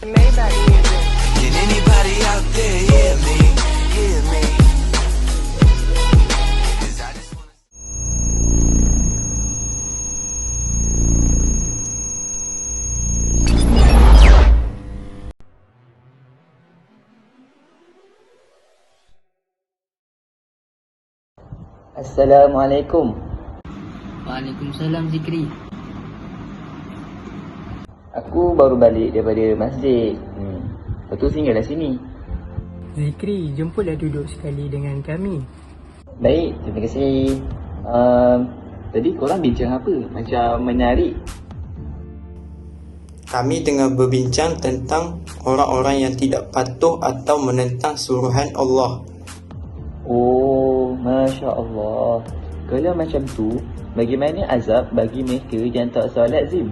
Maybach music. Can anybody out there hear me? Hear me? 'Cause I just wanna... Assalamualaikum. Waalaikumsalam Zikri. Aku baru balik daripada masjid. Lepas tu singgahlah sini. Zikri, jemputlah duduk sekali dengan kami. Baik, terima kasih. Tadi korang bincang apa? Macam menarik. Kami tengah berbincang tentang orang-orang yang tidak patuh atau menentang suruhan Allah. Oh, Masya Allah. Kalau macam tu, bagaimana azab bagi mereka yang tak solat, Zim?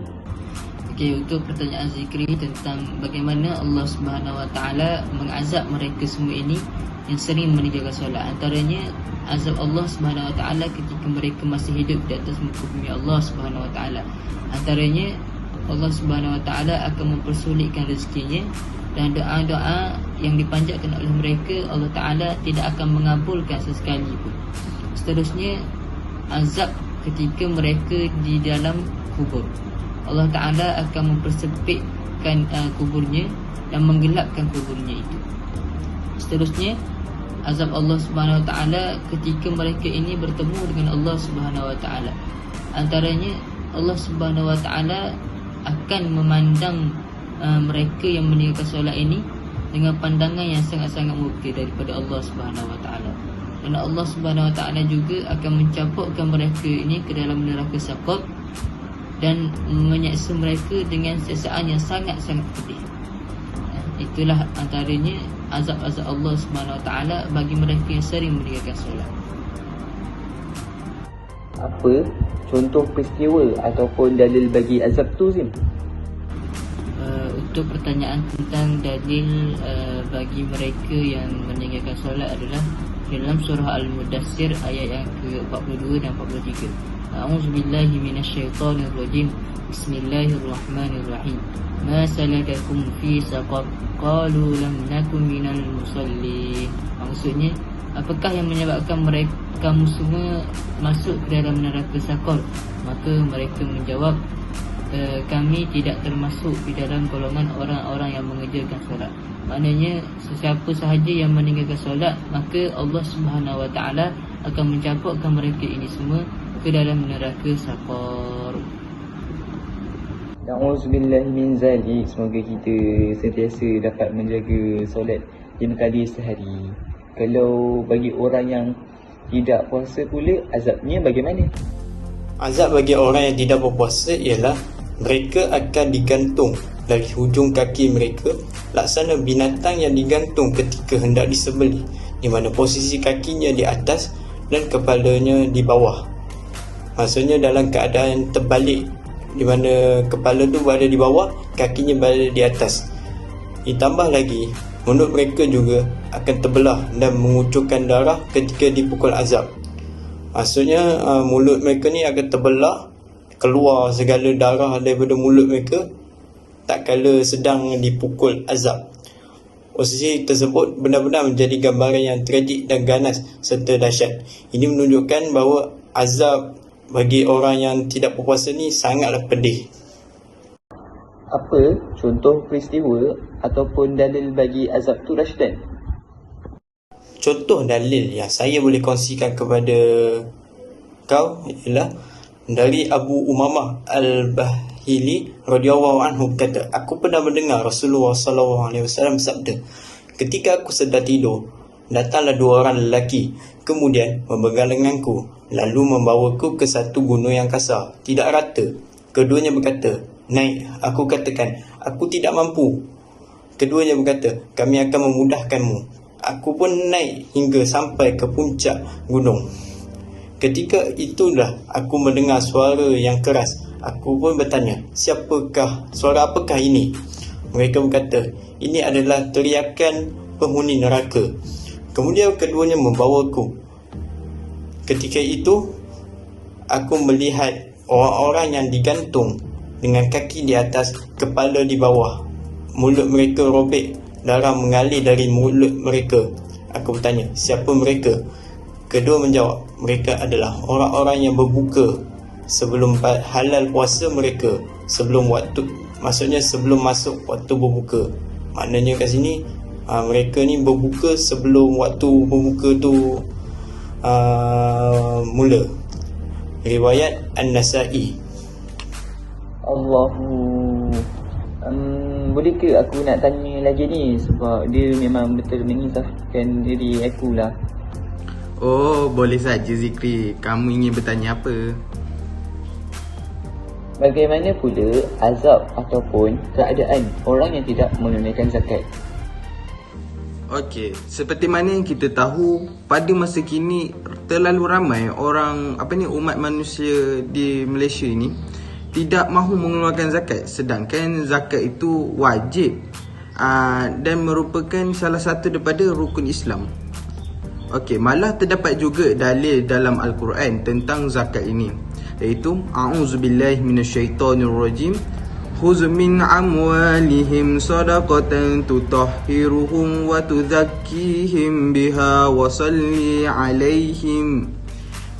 Okey, untuk pertanyaan Zikri tentang bagaimana Allah Subhanahu Wa Taala mengazab mereka semua ini yang sering meninggalkan solat. Antaranya azab Allah Subhanahu Wa Taala ketika mereka masih hidup di atas muka bumi Allah Subhanahu Wa Taala. Antaranya Allah Subhanahu Wa Taala akan mempersulitkan rezekinya dan doa-doa yang dipanjatkan oleh mereka Allah Taala tidak akan mengabulkan sesekali pun. Seterusnya azab ketika mereka di dalam kubur. Allah Ta'ala akan mempersempitkan kuburnya dan menggelapkan kuburnya itu. Seterusnya azab Allah Subhanahu Wa Ta'ala ketika mereka ini bertemu dengan Allah Subhanahu Wa Ta'ala. Antaranya Allah Subhanahu Wa Ta'ala akan memandang mereka yang meninggalkan solat ini dengan pandangan yang sangat-sangat murka daripada Allah Subhanahu Wa Ta'ala. Dan Allah Subhanahu Wa Ta'ala juga akan mencampurkan mereka ini ke dalam neraka Saqar dan menyeksa mereka dengan siksaan yang sangat-sangat pedih. Itulah antaranya azab-azab Allah Subhanahu Wa Ta'ala bagi mereka yang sering meninggalkan solat. Apa contoh peristiwa ataupun dalil bagi azab tu, Zim? Untuk pertanyaan tentang dalil bagi mereka yang meninggalkan solat adalah dalam surah Al-Mudassir ayat yang ke-42 dan 43. A'udzubillahi minasyaitonir rajim. Bismillahirrahmanirrahim. Ma salakakum fi saqar? Qalu lam nakum minal musallin. Maksudnya, apakah yang menyebabkan kamu semua masuk ke dalam neraka Saqar? Maka mereka menjawab, kami tidak termasuk di dalam golongan orang-orang yang mengerjakan solat. Maknanya sesiapa sahaja yang meninggalkan solat, maka Allah Subhanahu Wa Ta'ala akan mencampurkan mereka ini semua ke dalam neraka Saqar. Na'udzubillah min zalik. Semoga kita sentiasa dapat menjaga solat 5 kali sehari. Kalau bagi orang yang tidak puasa pula, azabnya bagaimana? Azab bagi orang yang tidak berpuasa ialah mereka akan digantung dari hujung kaki mereka laksana binatang yang digantung ketika hendak disembelih, di mana posisi kakinya di atas dan kepalanya di bawah. Maksudnya dalam keadaan terbalik, di mana kepala tu berada di bawah, kakinya berada di atas. Ditambah lagi, mulut mereka juga akan terbelah dan mengucurkan darah ketika dipukul azab. Maksudnya mulut mereka ni akan terbelah, keluar segala darah daripada mulut mereka tak kala sedang dipukul azab. Posisi tersebut benar-benar menjadi gambaran yang tragik dan ganas serta dahsyat. Ini menunjukkan bahawa azab bagi orang yang tidak berpuasa ni sangatlah pedih. Apa contoh peristiwa ataupun dalil bagi azab tu, Rashdan? Contoh dalil yang saya boleh kongsikan kepada kau ialah dari Abu Umamah Al-Bahili radhiyallahu anhu kata, aku pernah mendengar Rasulullah sallallahu alaihi wasallam bersabda, ketika aku sedang tidur, datanglah 2 orang lelaki, kemudian memegang lenganku, lalu membawaku ke satu gunung yang kasar, tidak rata. Keduanya berkata, naik. Aku katakan, aku tidak mampu. Keduanya berkata, kami akan memudahkanmu. Aku pun naik hingga sampai ke puncak gunung. Ketika itulah aku mendengar suara yang keras. Aku pun bertanya, suara apakah ini? Mereka berkata, ini adalah teriakan penghuni neraka. Kemudian keduanya membawaku. Ketika itu, aku melihat orang-orang yang digantung dengan kaki di atas, kepala di bawah. mulut mereka robek, darah mengalir dari mulut mereka. Aku bertanya, siapa mereka? Kedua menjawab, mereka adalah orang-orang yang berbuka sebelum halal puasa mereka, sebelum waktu, maksudnya sebelum masuk waktu berbuka. Maknanya kat sini mereka ni berbuka sebelum waktu berbuka tu mula. Riwayat An-Nasa'i. Boleh ke aku nak tanya lagi ni, sebab dia memang betul mengisahkan diri aku lah. Oh, boleh saja Zikri. Kamu ingin bertanya apa? Bagaimana pula azab ataupun keadaan orang yang tidak menunaikan zakat? Okey, seperti mana yang kita tahu, pada masa kini terlalu ramai orang umat manusia di Malaysia ini tidak mahu mengeluarkan zakat, sedangkan zakat itu wajib dan merupakan salah satu daripada rukun Islam. Okey, malah terdapat juga dalil dalam Al-Quran tentang zakat ini, iaitu a'udzubillahi minasyaitonirrajim, khudh min amwalihim sadaqatan tutahhiruhum wa tuzakkihim biha wa salli alaihim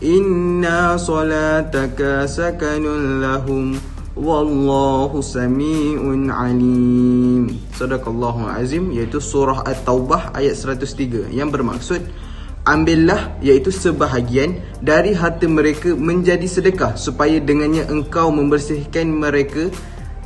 inna salataka sakanun lahum wallahu sami'un alim. Sadaqallahul azim, iaitu surah At-Taubah ayat 103, yang bermaksud ambillah, iaitu sebahagian dari harta mereka menjadi sedekah, supaya dengannya engkau membersihkan mereka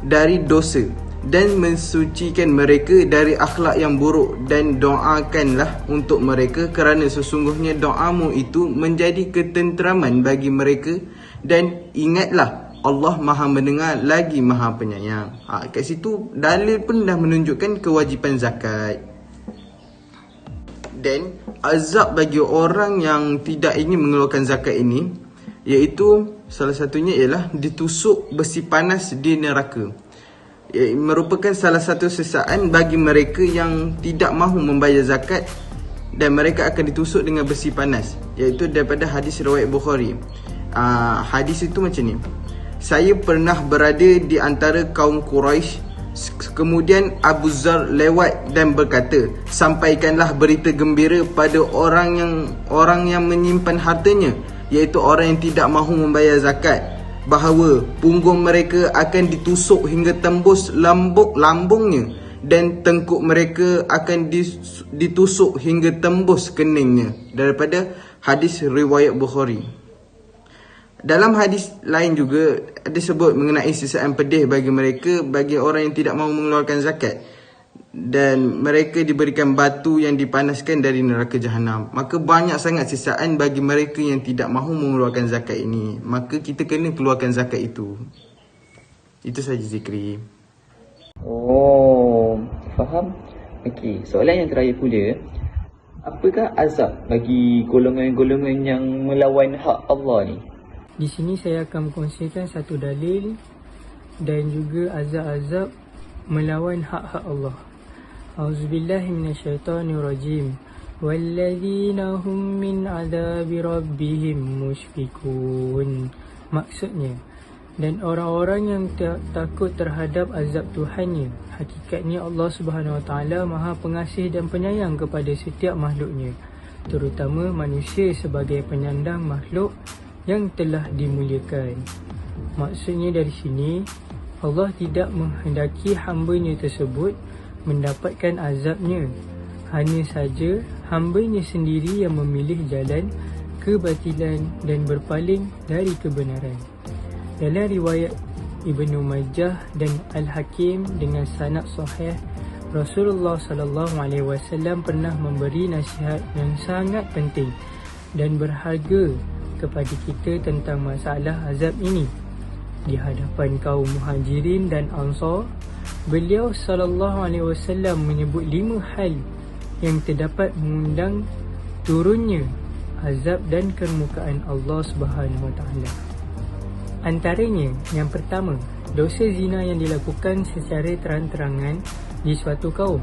dari dosa dan mensucikan mereka dari akhlak yang buruk, dan doakanlah untuk mereka kerana sesungguhnya doamu itu menjadi ketenteraman bagi mereka, dan ingatlah Allah Maha mendengar lagi Maha penyayang. Kat situ dalil pun dah menunjukkan kewajipan zakat. Dan azab bagi orang yang tidak ingin mengeluarkan zakat ini, iaitu salah satunya ialah ditusuk besi panas di neraka. Merupakan salah satu sesaan bagi mereka yang tidak mahu membayar zakat, dan mereka akan ditusuk dengan besi panas, iaitu daripada hadis riwayat Bukhari. Hadis itu macam ni: saya pernah berada di antara kaum Quraisy, kemudian Abu Zar lewat dan berkata, sampaikanlah berita gembira pada orang yang menyimpan hartanya, iaitu orang yang tidak mahu membayar zakat, bahawa punggung mereka akan ditusuk hingga tembus lambungnya, dan tengkuk mereka akan ditusuk hingga tembus keningnya. Daripada hadis riwayat Bukhari. Dalam hadis lain juga ada sebut mengenai sisaan pedih bagi mereka, bagi orang yang tidak mahu mengeluarkan zakat, dan mereka diberikan batu yang dipanaskan dari neraka jahanam. Maka banyak sangat sisaan bagi mereka yang tidak mahu mengeluarkan zakat ini. Maka kita kena keluarkan zakat itu. Itu saja Zikri. Oh, faham? Okey, soalan yang terakhir pula, apakah azab bagi golongan-golongan yang melawan hak Allah ni? Di sini saya akan kongsikan satu dalil dan juga azab-azab melawan hak-hak Allah. A'udzubillahi minasyaitonirrajim. Walladzina hum min adzabi rabbihim musyfiqun. Maksudnya, dan orang-orang yang takut terhadap azab Tuhannya. Hakikatnya Allah Subhanahu Wa Taala Maha Pengasih dan Penyayang kepada setiap makhluknya, terutama manusia sebagai penyandang makhluk yang telah dimuliakan. Maksudnya dari sini, Allah tidak menghendaki hamba-Nya tersebut mendapatkan azabnya. Hanya saja hamba-Nya sendiri yang memilih jalan kebatilan dan berpaling dari kebenaran. Dalam riwayat Ibnu Majah dan Al-Hakim dengan sanad sahih, Rasulullah SAW pernah memberi nasihat yang sangat penting dan berharga kepada kita tentang masalah azab ini. Di hadapan kaum Muhajirin dan Ansar, beliau SAW menyebut 5 hal yang terdapat mengundang turunnya azab dan kemukaan Allah Subhanahu Wa Taala. Antaranya, yang pertama, dosa zina yang dilakukan secara terang-terangan di suatu kaum.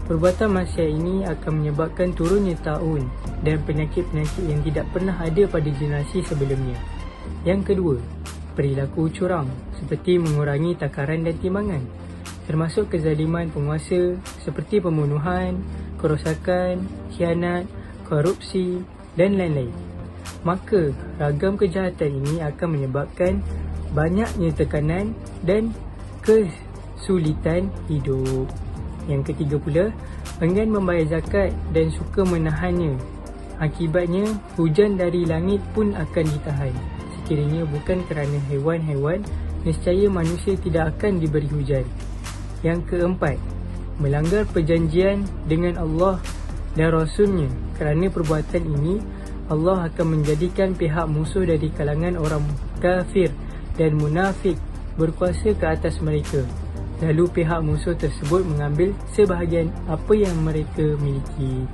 Perbuatan maksiat ini akan menyebabkan turunnya taun dan penyakit-penyakit yang tidak pernah ada pada generasi sebelumnya. Yang kedua, perilaku curang seperti mengurangi takaran dan timbangan. termasuk kezaliman penguasa seperti pembunuhan, kerosakan, khianat, korupsi dan lain-lain. Maka ragam kejahatan ini akan menyebabkan banyaknya tekanan dan kesulitan hidup. Yang ketiga pula, enggan membayar zakat dan suka menahannya. Akibatnya, hujan dari langit pun akan ditahan. Sekiranya bukan kerana hewan-hewan, nescaya manusia tidak akan diberi hujan. Yang keempat, melanggar perjanjian dengan Allah dan Rasul-Nya. Kerana perbuatan ini, Allah akan menjadikan pihak musuh dari kalangan orang kafir dan munafik berkuasa ke atas mereka. Lalu pihak musuh tersebut mengambil sebahagian apa yang mereka miliki.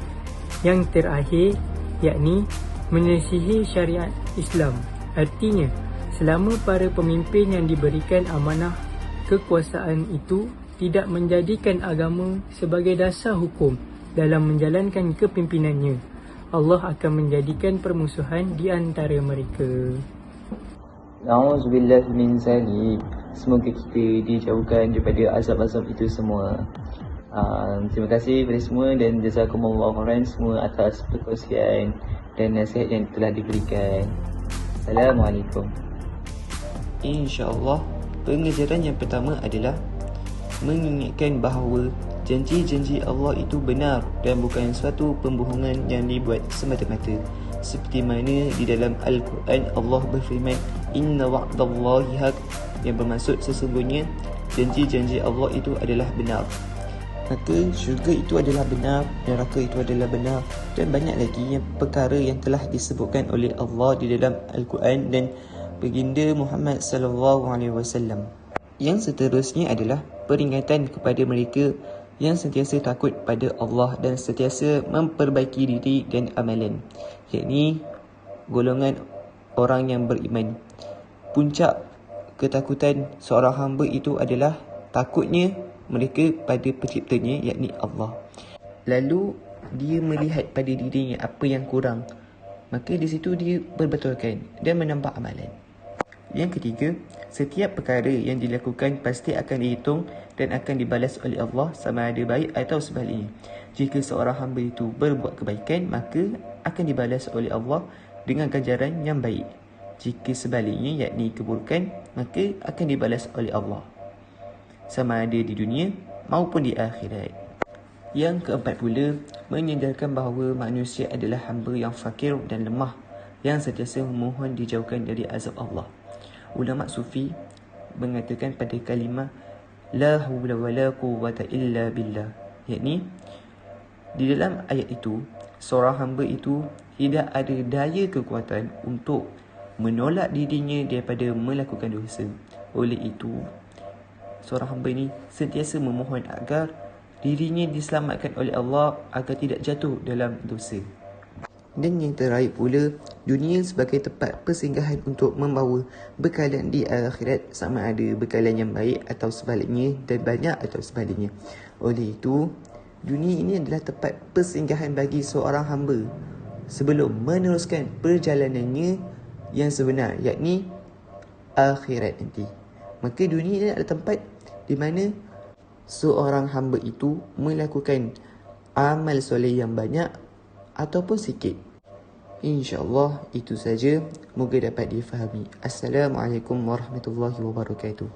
Yang terakhir, yakni menyelisihi syariat Islam. Artinya, selama para pemimpin yang diberikan amanah kekuasaan itu tidak menjadikan agama sebagai dasar hukum dalam menjalankan kepimpinannya, Allah akan menjadikan permusuhan di antara mereka. Na'udzubillah min zalik. Semoga kita dijauhkan daripada azab-azab itu semua. Terima kasih kepada semua dan jazakumullah khairan semua atas perkongsian dan nasihat yang telah diberikan. Assalamualaikum. InsyaAllah, pengajaran yang pertama adalah mengingatkan bahawa janji-janji Allah itu benar dan bukan suatu pembohongan yang dibuat semata-mata. Seperti mana di dalam Al-Quran Allah berfirman, Inna wa'dallahi haq, yang bermaksud sesungguhnya janji-janji Allah itu adalah benar. Maka syurga itu adalah benar, neraka itu adalah benar, dan banyak lagi perkara yang telah disebutkan oleh Allah di dalam Al-Quran dan baginda Muhammad SAW. Yang seterusnya adalah peringatan kepada mereka yang sentiasa takut pada Allah dan sentiasa memperbaiki diri dan amalan, yakni golongan orang yang beriman. Puncak ketakutan seorang hamba itu adalah takutnya mereka pada penciptanya, yakni Allah. Lalu dia melihat pada dirinya apa yang kurang, maka di situ dia berbetulkan dan menambah amalan. Yang ketiga, setiap perkara yang dilakukan pasti akan dihitung dan akan dibalas oleh Allah sama ada baik atau sebaliknya. Jika seorang hamba itu berbuat kebaikan, maka akan dibalas oleh Allah dengan ganjaran yang baik. Jika sebaliknya, yakni keburukan, maka akan dibalas oleh Allah sama ada di dunia maupun di akhirat. Yang keempat pula, menyandarkan bahawa manusia adalah hamba yang fakir dan lemah, yang sentiasa memohon dijauhkan dari azab Allah. Ulama sufi mengatakan pada kalimah la hawla wala quwwata illa billah, yakni di dalam ayat itu seorang hamba itu tidak ada daya kekuatan untuk menolak dirinya daripada melakukan dosa. Oleh itu, seorang hamba ini sentiasa memohon agar dirinya diselamatkan oleh Allah agar tidak jatuh dalam dosa. Dan yang terakhir pula, dunia sebagai tempat persinggahan untuk membawa bekalan di akhirat, sama ada bekalan yang baik atau sebaliknya, dan banyak atau sebaliknya. Oleh itu, dunia ini adalah tempat persinggahan bagi seorang hamba sebelum meneruskan perjalanannya yang sebenar, yakni akhirat nanti. Maka dunia ini adalah tempat di mana seorang hamba itu melakukan amal soleh yang banyak ataupun sikit. InsyaAllah itu saja. Moga dapat difahami. Assalamualaikum warahmatullahi wabarakatuh.